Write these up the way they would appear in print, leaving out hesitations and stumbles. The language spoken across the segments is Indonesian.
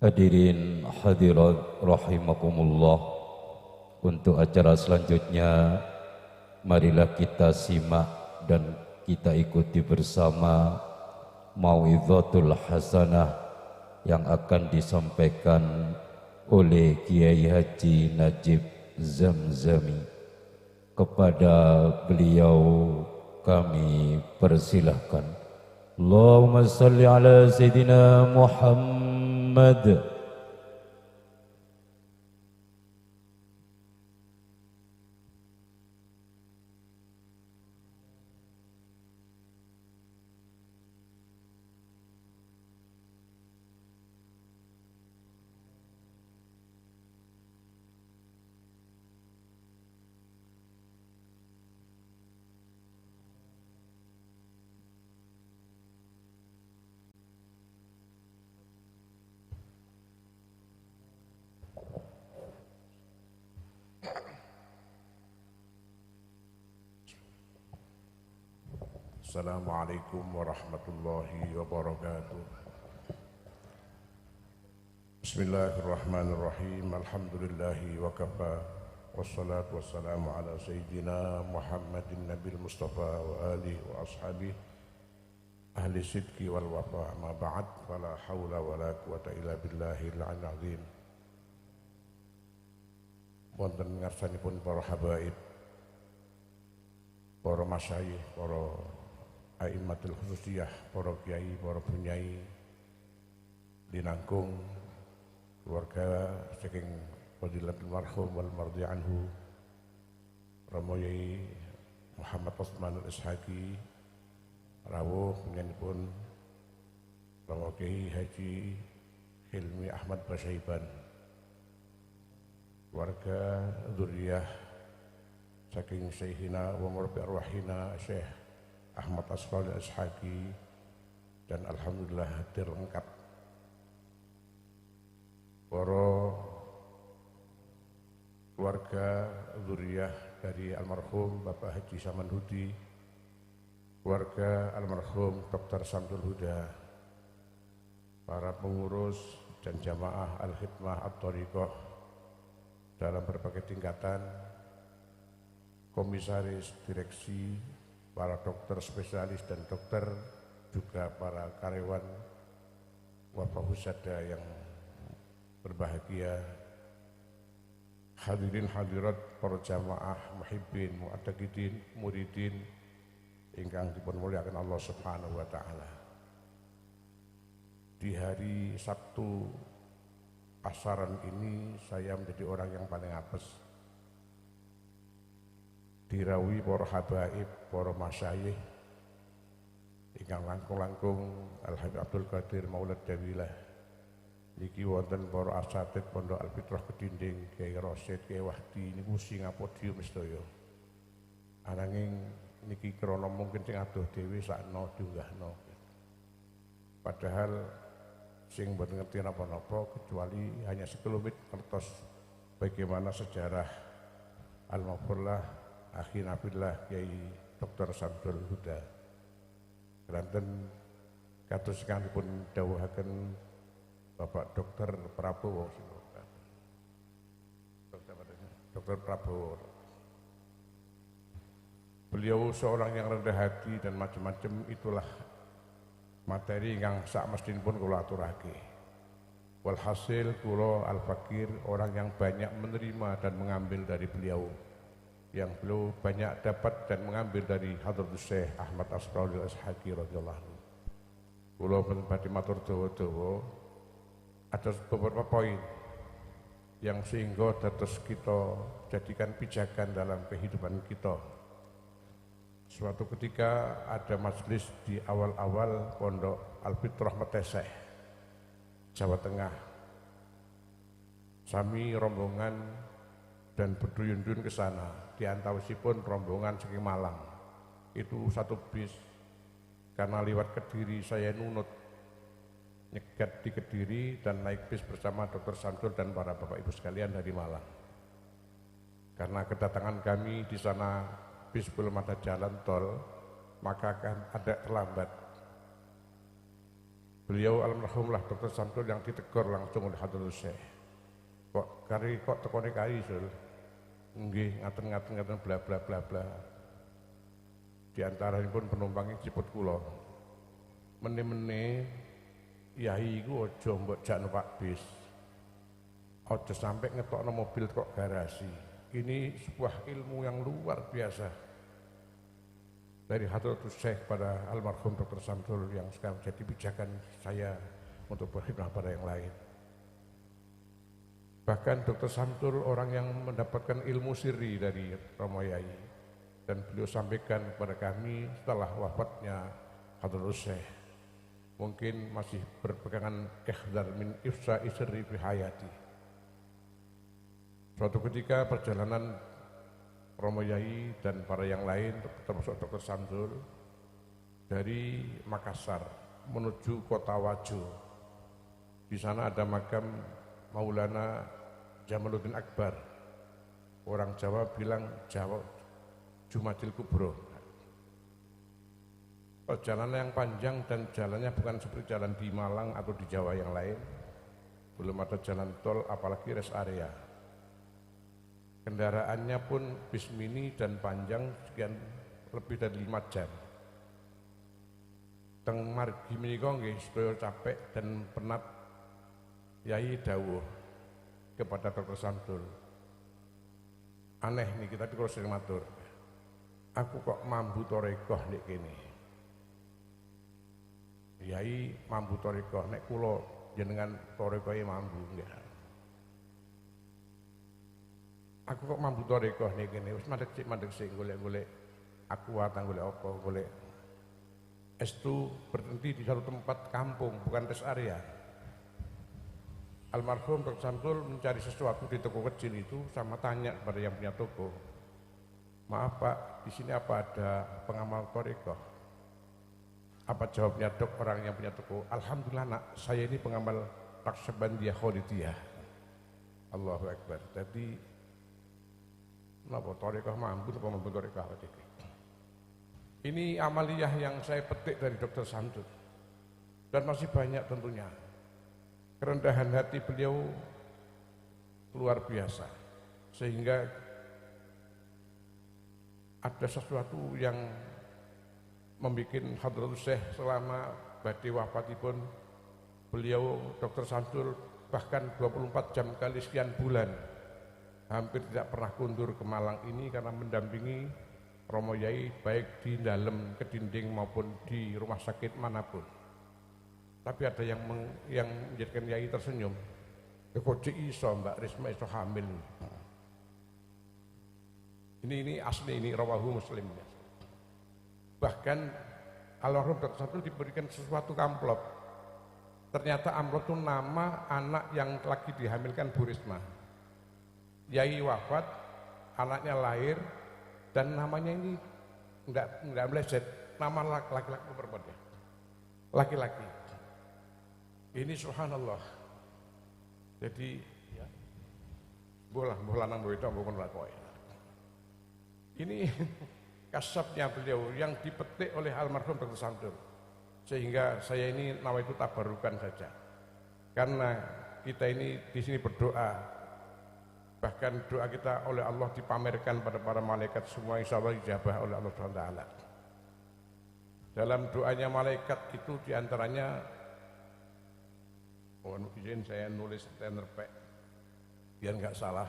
Hadirin hadirat rahimakumullah. Untuk acara selanjutnya, marilah kita simak dan kita ikuti bersama mau'izatul hasanah yang akan disampaikan oleh Kiai Haji Najib Zamzami. Kepada beliau kami persilahkan. Allahumma salli ala Sayyidina Muhammad. Assalamualaikum warahmatullahi wabarakatuh. Bismillahirrahmanirrahim. Alhamdulillahi wa kafa. Wassalatu wassalamu ala sayyidina Muhammadin nabil mustafa wa alihi wa ashabihi ahli sidqi wal wafa. Ma ba'd, fala hawla wa la quwata illa billahil aliyyil azim. Wonten ngarsanipun para habaib, para masyayikh, para A'immatul khususiyah, para kiai, para bunyai dinangkung keluarga saking Fadilatul marhum wal mardi anhu Ramo Yai Muhammad Osman Al-Ishaqi rawuh panjenenganipun Ramo Kiai Haji Hilmi Ahmad Basyaiban, keluarga dzurriyyah saking Syekhina wa murabbi arwahina Syekh Ahmad Asfal Al-Ishaqi, dan alhamdulillah hadir lengkap para keluarga dzurriyyah dari almarhum Bapak Haji Saman Hudi, keluarga almarhum Dr. Samsul Huda, para pengurus dan jamaah Al-Khidmah At-Thariqah dalam berbagai tingkatan, komisaris, direksi, para dokter spesialis dan dokter, juga para karyawan Wafa Husada yang berbahagia, hadirin hadirat para jamaah muhibbin, mu'taqidin, muridin ingkang dipun muliakan Allah Subhanahu wa taala. Di hari Sabtu pasaran ini saya menjadi orang yang paling apes. Dirawi para habaib, para masyayikh ingkang langkung-langkung Al-Habib Abdul Qadir Maulad Dawilah, niki wonten para asatid Pondok Al-Fitrah Kedinding, Kiai Rosyid, Kiai Wahdi niku singa podium sedaya. Ananging niki krana mungkin sing adoh dhewe sakno diunggahno. Padahal sing mboten ngerti napa-napa kecuali hanya sekelumit kertas bagaimana sejarah Al-Maghfurlah Akhi Nabillah Kiai Dr. Samsul Huda. Kelanten kados kanipun dawuhaken Bapak Dr. Prabowo, Dr. Prabowo. Beliau seorang yang rendah hati dan macam-macam, itulah materi yang sak mestinipun kula aturake. Walhasil kula al-fakir, orang yang banyak menerima dan mengambil dari beliau, yang beliau banyak dapat dan mengambil dari Hadratus Syekh Ahmad Asfal Al-Ishaqi radhiyallahu anhu. Kula pun badhe matur dawa-dawa ada beberapa poin yang sehingga dados kita jadikan pijakan dalam kehidupan kita. Suatu ketika ada majelis di awal-awal Pondok Al-Fitrah Meteseh, Jawa Tengah. Sami rombongan dan berduyun-duyun ke sana. Di antawisipun rombongan saking Malang. Itu satu bis. Karena lewat Kediri saya nunut nyegat di Kediri dan naik bis bersama Dr. Samsul dan para bapak ibu sekalian dari Malang. Karena kedatangan kami di sana bis belum ada jalan tol, maka akan ada terlambat. Beliau almarhumlah Dr. Samsul yang ditegur langsung oleh Hadratus Syekh. Kok tekone kari Sul? Nggih, ngaten bla bla bla bla. Di antaranipun penumpangnya jiput kula. Mene-mene yai iku aja mbok jak numpak bis. Aja sampai ngetokno mobil kok garasi. Ini sebuah ilmu yang luar biasa dari Hadratus Syekh pada almarhum Dr. Samsul yang sekarang jadi pijakan saya untuk berkhidmat pada yang lain. Bahkan Dr. Samsul orang yang mendapatkan ilmu sirri dari Romo Yai, dan beliau sampaikan kepada kami setelah wafatnya Hadratus Syekh, mungkin masih berpegangan ihdar min ifsa isri fi hayati. Suatu ketika perjalanan Romo Yai dan para yang lain termasuk Dr. Samsul dari Makassar menuju Kota Wajo. Di sana ada makam Maulana Jamaluddin Akbar. Orang Jawa bilang Jawa Jumadil Kubro. Perjalanan yang panjang dan jalannya bukan seperti jalan di Malang atau di Jawa yang lain. Belum ada jalan tol apalagi rest area. Kendaraannya pun bis mini dan panjang sekian lebih dari 5 jam. Teng margi menika nggih sedaya capek dan penat. Yai dawuh kepada Dr. Samsul. Aneh nih kita kalau sering matur. Aku kok mambu torekoh nek kene. Yai mambu torekoh nek kula jenengan torekohe mambu nggih. Aku kok mampu torekoh nih gini, wis mandek sih golek-golek aku watang golek apa golek. Estu berhenti di satu tempat kampung, bukan rest area. Almarhum Dr. Samsul mencari sesuatu di toko kecil itu sama tanya kepada yang punya toko. Maaf Pak, di sini apa ada pengamal torekoh? Apa jawabnya dok orang yang punya toko? Alhamdulillah nak, saya ini pengamal Naqsyabandiyah Khalidiyah. Allahu Akbar. Jadi napa torekoh mampu apa mampu torekoh iki. Ini amaliyah yang saya petik dari Dr. Samsul dan masih banyak tentunya. Kerendahan hati beliau luar biasa sehingga ada sesuatu yang membuat Hadratus Syekh selama badhe wafatipun beliau Dr. Samsul bahkan 24 jam kali sekian bulan hampir tidak pernah kundur ke Malang ini karena mendampingi Romo Yai baik di dalam ke dinding maupun di rumah sakit manapun. Tapi ada yang menjadikan Yai tersenyum. Kok iso Mbak Risma iso hamil. Ini asli, ini rawahu Muslim. Bahkan almarhum Dr. Samsul diberikan sesuatu amplop. Ternyata amplop itu nama anak yang lagi dihamilkan Bu Risma. Yai wafat, anaknya lahir, dan namanya ini enggak meleset, nama laki-laki perempuan ya. Laki-laki. Ini subhanallah. Jadi ya, bolah lanang itu bukan lakoy. Ini kasabnya beliau yang dipetik oleh almarhum Dr. Samsul. Sehingga saya ini nawaitu tabarukan saja. Karena kita ini di sini berdoa. Bahkan doa kita oleh Allah dipamerkan pada para malaikat semua insya Allah dijabah oleh Allah SWT. Dalam doanya malaikat itu diantaranya, mohon izin saya nulis tenerpek biar nggak salah.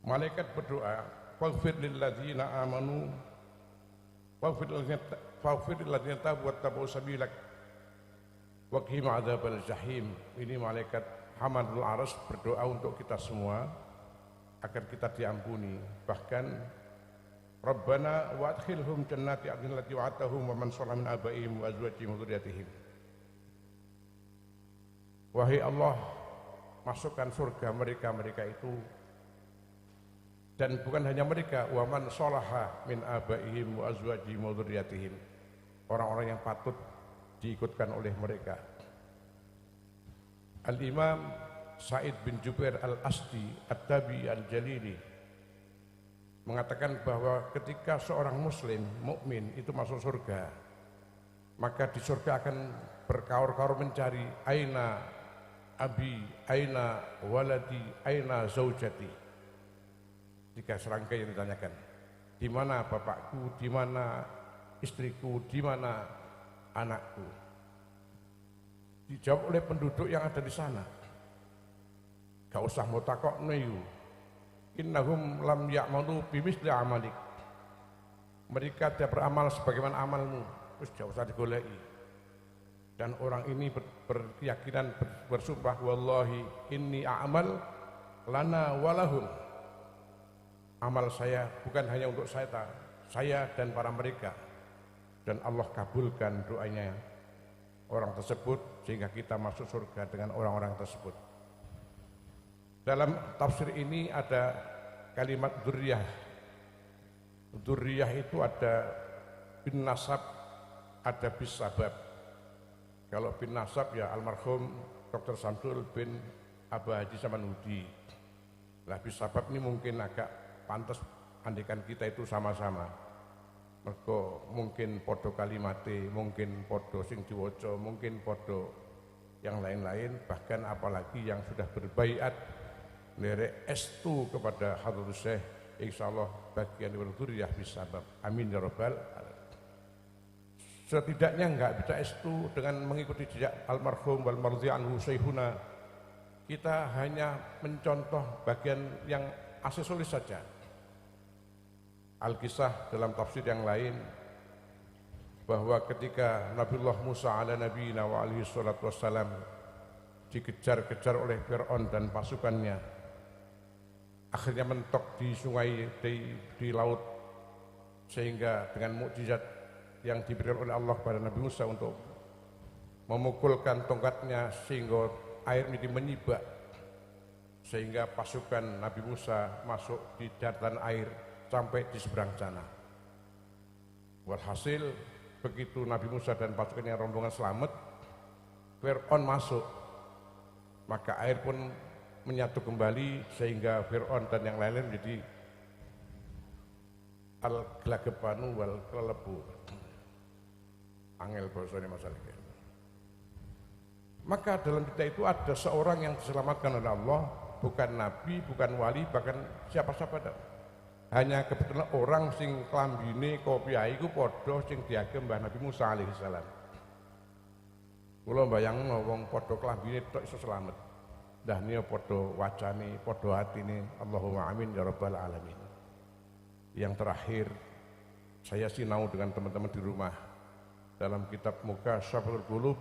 Malaikat berdoa, faghfir lil ladzina amanu faghfir lil ladzina tabu wattabu sabilak wa qihim adzabal jahim. Ini malaikat Hamadul Aras berdoa untuk kita semua agar kita diampuni. Bahkan Rabbana wa adkhilhum jannati adnin allati wa'adtahum wa man shalaha min abaihim wa azwajihim wa dzurriyyatihim. Wahai Allah, masukkan surga mereka itu, dan bukan hanya mereka, wa man shalaha min abaihim wa azwajihim wa dzurriyyatihim, orang-orang yang patut diikutkan oleh mereka. Al-Imam Sa'id bin Jubair Al-Asdi At-Tabi Al-Jalili mengatakan bahwa ketika seorang muslim mukmin itu masuk surga, maka di surga akan berkaur-kaur mencari aina abi, aina waladi, aina zaujati. Jika serangkai yang ditanyakan, di mana bapakku, di mana istriku, di mana anakku? Dijawab oleh penduduk yang ada di sana. Gak usah mau takok neyu. Innahum lam ya'malu bimisli amalik. Mereka tidak beramal sebagaimana amalmu. Terus gak usah digoleki. Dan orang ini berkeyakinan bersumpah, wallahi inni a'mal lana walahum. Amal saya bukan hanya untuk saya dan para mereka. Dan Allah kabulkan doanya orang tersebut sehingga kita masuk surga dengan orang-orang tersebut. Dalam tafsir ini ada kalimat dzurriyah. Dzurriyah itu ada bin nasab, ada bis sabab. Kalau bin nasab ya almarhum Dr. Samsul bin Abah Haji Samanhudi. Lah bis sabab ini mungkin agak pantas andikan kita itu sama-sama. Mergo mungkin podo kalimate, mungkin podo sing diwaca, mungkin podo yang lain-lain, bahkan apalagi yang sudah berbaiat lerek estu kepada Hadratus Syekh, insyaallah bagian dzurriyah bisabab. Amin ya rabbal alamin. Setidaknya enggak bisa estu dengan mengikuti jejak almarhum wal marzi anhu syekhuna. Kita hanya mencontoh bagian yang aksesoris saja. Al-Kisah dalam tafsir yang lain bahwa ketika Nabiullah Musa ala nabiyina wa alihi salatu wassalam dikejar-kejar oleh Fir'aun dan pasukannya, akhirnya mentok di sungai, di laut, sehingga dengan mukjizat yang diberikan oleh Allah kepada Nabi Musa untuk memukulkan tongkatnya sehingga air menjadi menyibak, sehingga pasukan Nabi Musa masuk di daratan air sampai di seberang sana. Walhasil begitu Nabi Musa dan pasukannya rombongan selamat, Fir'aun masuk, maka air pun menyatu kembali sehingga Fir'aun dan yang lain-lain menjadi al-glagepanu wal kelelebu. Angel bahasanya masalahnya. Maka dalam kita itu ada seorang yang diselamatkan oleh Allah, bukan nabi, bukan wali, bahkan siapa-siapa. Hanya kebetulan orang sing klambine kopiah iku padha sing diagem Mbah Nabi Musa alaihi salam. Kula mbayangno wong padha klambine tok iso slamet. Dah niya padha wacane, padha atine, Allahumma amin ya rabbal alamin. Yang terakhir, saya sinau dengan teman-teman di rumah dalam kitab Mukasyaful Qulub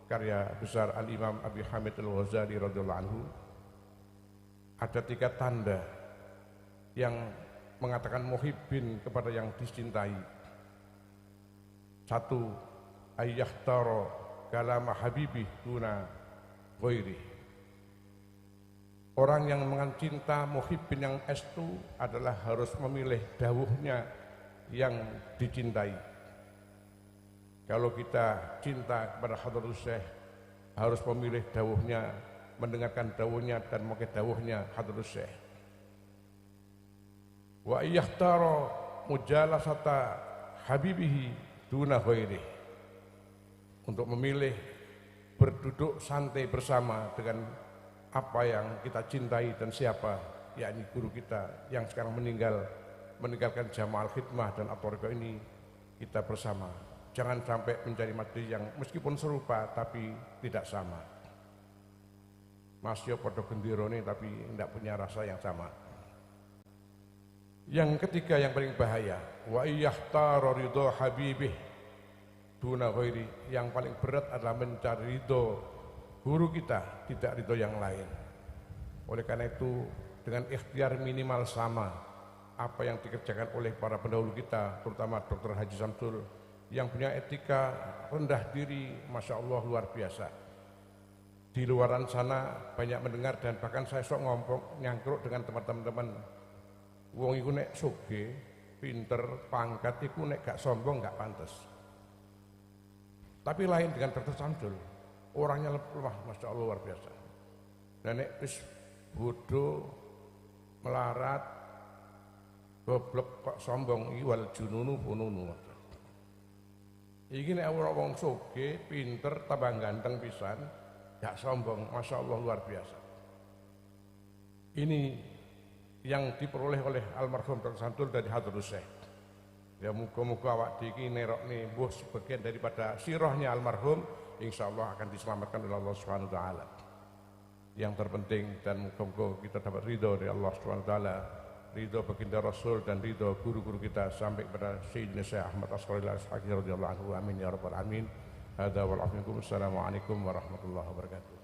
karya besar Al-Imam Abi Hamid Al-Ghazali radhiyallahu anhu, ada 3 tanda yang mengatakan muhibbin kepada yang dicintai. 1, ayyahtaro kalama habibih duna ghairi. Orang yang mencinta muhibbin yang estu adalah harus memilih dawuhnya yang dicintai. Kalau kita cinta kepada Hadratus Syekh, harus memilih dawuhnya, mendengarkan dawuhnya dan memakai dawuhnya Hadratus Syekh. Wa iyakhtaro mujalasata habibihi duna ghairihi. Untuk memilih berduduk santai bersama dengan apa yang kita cintai dan siapa, yakni guru kita yang sekarang meninggalkan jamaah khidmah dan at-thariqah ini, kita bersama. Jangan sampai mencari majelis yang meskipun serupa tapi tidak sama. Masih padha gendirone tapi tidak punya rasa yang sama. Yang ketiga yang paling bahaya, wa iyyahtara ridha habibih duna ghairi. Yang paling berat adalah mencari ridho guru kita, tidak ridho yang lain. Oleh karena itu dengan ikhtiar minimal sama apa yang dikerjakan oleh para pendahulu kita, terutama Dr. Haji Samsul yang punya etika rendah diri, Masya Allah luar biasa. Di luaran sana banyak mendengar dan bahkan saya sok ngomong nyangkruk dengan teman-teman. Wong iku nek sugih, pinter, pangkat iku nek gak sombong gak pantes. Tapi lain dengan Dr. Samsul, orangnya lemah, Masya Allah luar biasa. Dan nek wis bodoh, melarat, goblok kok sombong, wal jununu fununu. Iki nek ora wong sugih, pinter, tambah ganteng pisan, gak sombong, Masya Allah luar biasa. Ini yang diperoleh oleh almarhum Dr. Santul dari Hadratus Syekh. Ya muga-muga awak iki nerokne mbuh sebagian daripada sirahnya almarhum, insyaallah akan diselamatkan oleh Allah Subhanahu wa taala. Yang terpenting dan muga-muga kita dapat ridho dari Allah Subhanahu wa taala, ridho baginda Rasul dan ridho guru-guru kita sampai kepada Sayyidina Syekh Ahmad Asraril Ashaqi radhiyallahu anhu. Amin ya rabbal alamin. Hadza wal afwikum. Assalamualaikum warahmatullahi wabarakatuh.